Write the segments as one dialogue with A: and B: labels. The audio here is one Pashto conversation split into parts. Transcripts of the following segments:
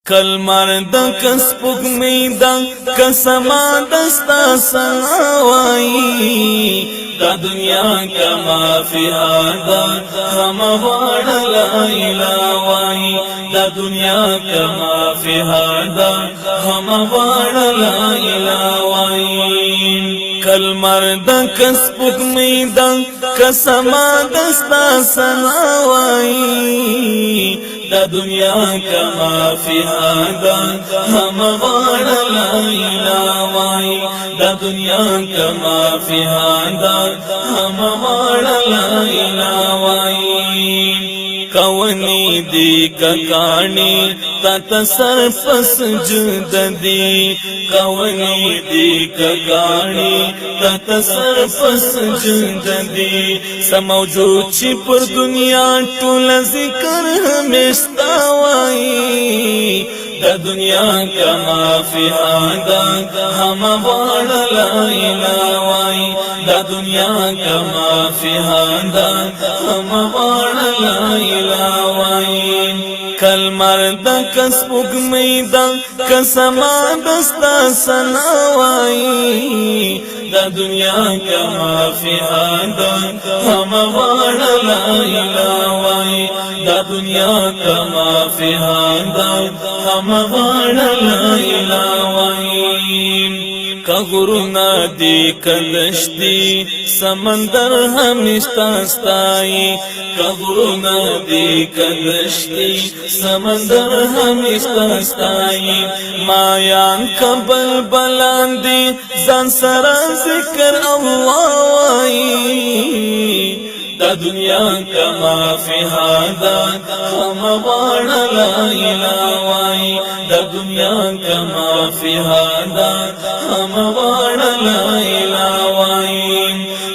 A: کلمر د کسبک میدان کسما دستا سناوائی دا دنیا کما فی آدھا ہم وار لا الہوائی دا دنیا کما فی آدھا ہم وار لا الہوائی کلمر د کسبک میدان کسما دستا سناوائی دا دنیا کما فی آدھا ہم وار لا الہوائی دا دنیا کما فی آدھا ہم وار لا الہوائی کونی دی ککانی تا سر پس جد دی کونی دی ککانی تا سر پس جد دی سموجود چی پر دنیا ټول ذکر ہمیشتا وائی دا دنیا کما فی آدھا ہم وار لا الہوائی دا دنیا کما فی آدھا ہم وار لا الہوائی کلمر د کسبک میدان کسما دستا سناوائی دا دنیا کما فی آدھا ہم وار لا الہوائی دا دنیا کما فی آدھا ہم وار لا الہوائی کغرنا دی کلشتی سمندر ہمیشتا ستائی کغرنا دی کلشتی سمندر ہمیشتا ستائی مایان کبل بلاندی زان سرا ذکر اللہ وائی دا دنیا کما فی آدھا ہم وار لا الہوائی دا دنیا کما فی آدھا ہم وار لا الہوائی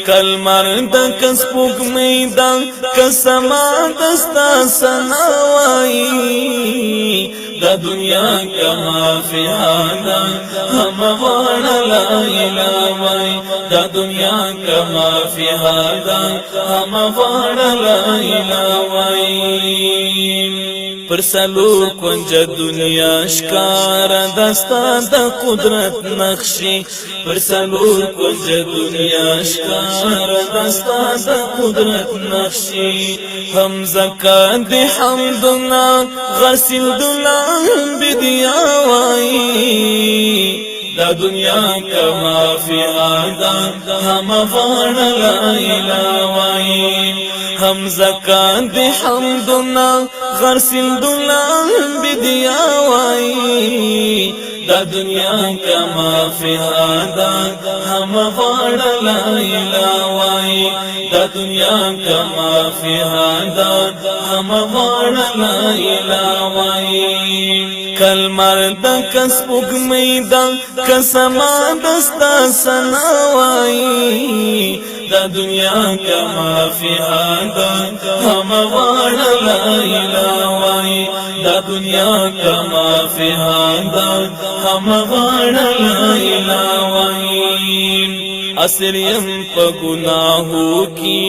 A: کلمر د کسبک میدان کسما دستا سناوائی دا دنیا کما فی آدھا ہم وار لا الہوائی دا دنیا کما فی آدھا ہم وار لا الہوائی پر سلو کنج دنیا شکار دستا دا قدرت نقشی پر سلو کنج دنیا شکار دستا دا قدرت نقشی ہم زکاة دی حمدنا غسل دلان بدیا وائی دا دنیا کما فی آدھا ہم وار لا الہوائی ہم زکاة دی حمدنا غسل دلان بدیا وائی دا دنیا کما فی آدھا ہم وار لا الہوائی دا دنیا کما فی آدھا ہم وار لا الہوائی کلمر د کسبک میدان کسما دستا سناوائی دا دنیا کما فی آدھا ہم وار لا الہوائی دا دنیا کما فی آدھا ہم وار لا الہوائی اسریم پا گناہو کی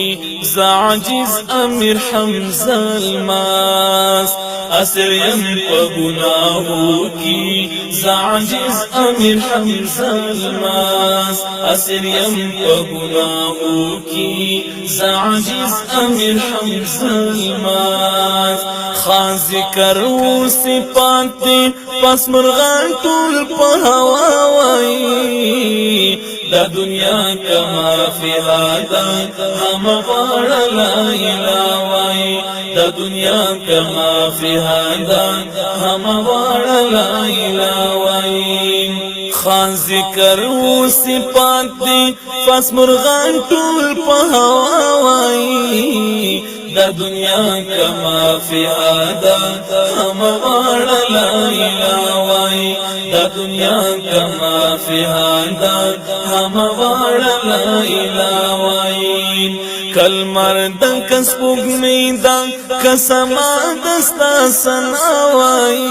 A: زعجز امیر حمزہ الماس اسریم پا گناہو کی زعجز امیر حمزہ الماس اسریم پا گناہو کی زعجز امیر حمزہ الماس خان ذکر صفات دی پس مرغان طول پا ہوائی دا دنیا کما فی آدھا ہم وار لا الہوائی دا دنیا کما فی آدھا ہم وار لا الہوائی خان ذکر صفات دی پس مرغان طول پا ہوائی دا دنیا کما فی آدھا ہم وار لا الہوائی دا دنیا کما فی آدھا ہم وار لا الہوائی کلمر د کسبک میدان کسما دستا سناوائی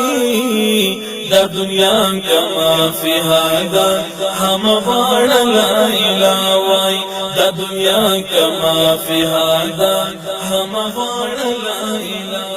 A: دا دنیا کما فی آدھا ہم وار لا الہوائی دا دنیا کما فی آدھا ہم وار لا الہوائی